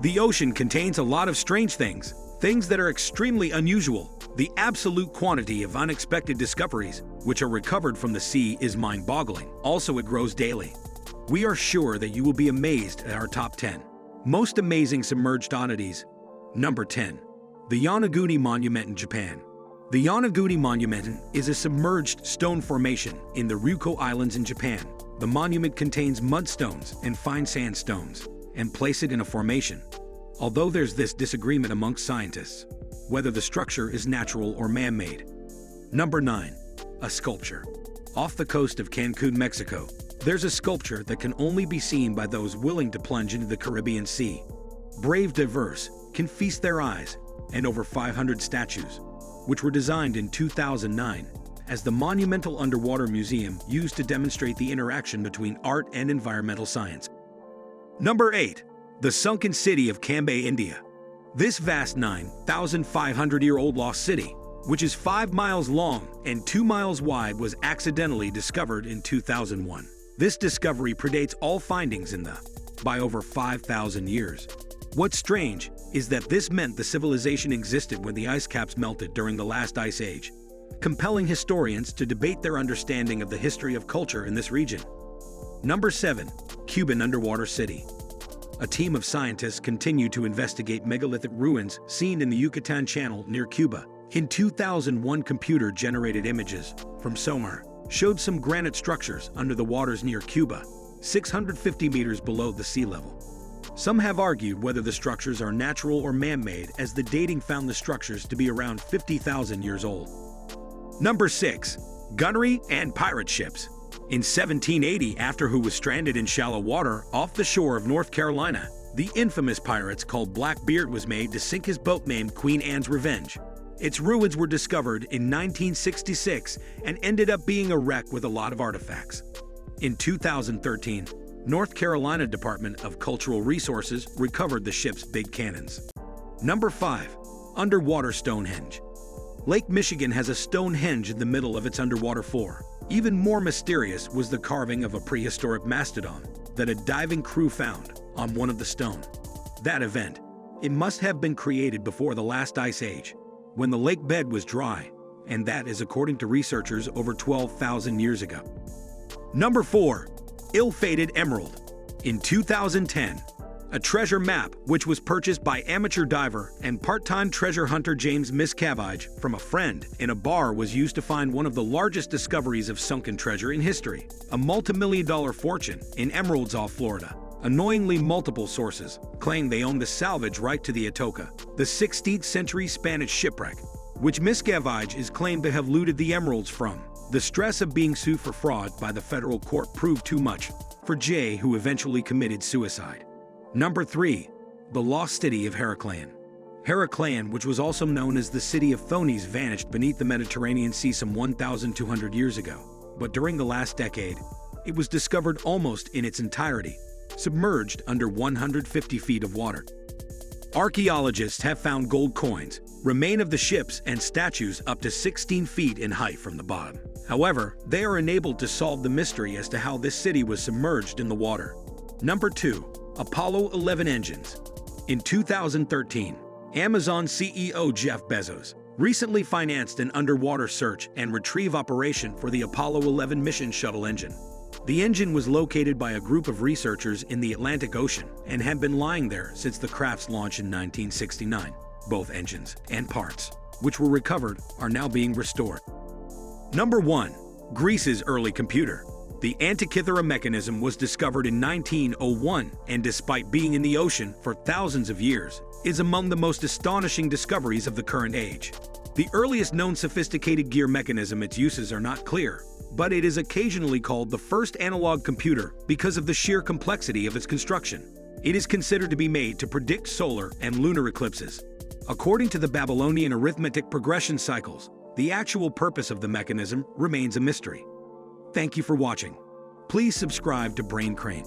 The ocean contains a lot of strange things that are extremely unusual. The absolute quantity of unexpected discoveries which are recovered from the sea is mind-boggling. Also, it grows daily. We are sure that you will be amazed at our top 10 most amazing submerged oddities. Number 10. The Yonaguni Monument in Japan. The Yonaguni Monumentin is a submerged stone formation in the Ryukyu Islands in Japan. The monument contains mudstones and fine sandstones and place it in a formation. Although there's this disagreement amongst scientists whether the structure is natural or man-made. Number 9. A sculpture. Off the coast of Cancun, Mexico, there's a sculpture that can only be seen by those willing to plunge into the Caribbean Sea. Brave divers can feast their eyes, and over 500 statues, which were designed in 2009 as the monumental underwater museum used to demonstrate the interaction between art and environmental science. Number 8. The sunken city of Cambay, India. This vast 9,500-year-old lost city, which is 5 miles long and 2 miles wide, was accidentally discovered in 2001. This discovery predates all findings in the by over 5,000 years. What's strange is that this meant the civilization existed when the ice caps melted during the last ice age, compelling historians to debate their understanding of the history of culture in this region. Number 7. Cuban underwater city. A team of scientists continue to investigate megalithic ruins seen in the Yucatan Channel near Cuba. In 2001, computer-generated images from sonar showed some granite structures under the waters near Cuba, 650 meters below the sea level. Some have argued whether the structures are natural or man-made, as the dating found the structures to be around 50,000 years old. Number 6. Gunnery and pirate ships. In 1780, after who was stranded in shallow water off the shore of North Carolina, the infamous pirates called Blackbeard was made to sink his boat named Queen Anne's Revenge. Its ruins were discovered in 1966 and ended up being a wreck with a lot of artifacts. In 2013, North Carolina Department of Cultural Resources recovered the ship's big cannons. Number 5. Underwater Stonehenge. Lake Michigan has a Stonehenge in the middle of its underwater floor. Even more mysterious was the carving of a prehistoric mastodon that a diving crew found on one of the stone. That event, it must have been created before the last ice age, when the lake bed was dry, and that is according to researchers over 12,000 years ago. Number 4. Ill-fated emerald. In 2010, a treasure map, which was purchased by amateur diver and part-time treasure hunter James Miscavige from a friend in a bar, was used to find one of the largest discoveries of sunken treasure in history, a multi-million-dollar fortune in emeralds off Florida. Annoyingly, multiple sources claim they own the salvage right to the Atocha, the 16th century Spanish shipwreck, which Miscavige is claimed to have looted the emeralds from. The stress of being sued for fraud by the federal court proved too much for Jay, who eventually committed suicide. Number 3. The lost city of Heracleion. Heracleion, which was also known as the city of Thonis, vanished beneath the Mediterranean Sea some 1,200 years ago. But during the last decade, it was discovered almost in its entirety, submerged under 150 feet of water. Archaeologists have found gold coins, remains of the ships, and statues up to 16 feet in height from the bottom. However, they are unable to solve the mystery as to how this city was submerged in the water. Number 2. Apollo 11 engines. In 2013, Amazon CEO Jeff Bezos recently financed an underwater search and retrieve operation for the Apollo 11 mission shuttle engine. The engine was located by a group of researchers in the Atlantic Ocean and had been lying there since the craft's launch in 1969. Both engines and parts, which were recovered, are now being restored. Number 1. Greece's early computer. The Antikythera mechanism was discovered in 1901 and, despite being in the ocean for thousands of years, is among the most astonishing discoveries of the current age. The earliest known sophisticated gear mechanism, its uses are not clear, but it is occasionally called the first analog computer because of the sheer complexity of its construction. It is considered to be made to predict solar and lunar eclipses. According to the Babylonian arithmetic progression cycles, the actual purpose of the mechanism remains a mystery. Thank you for watching. Please subscribe to Brain Crane.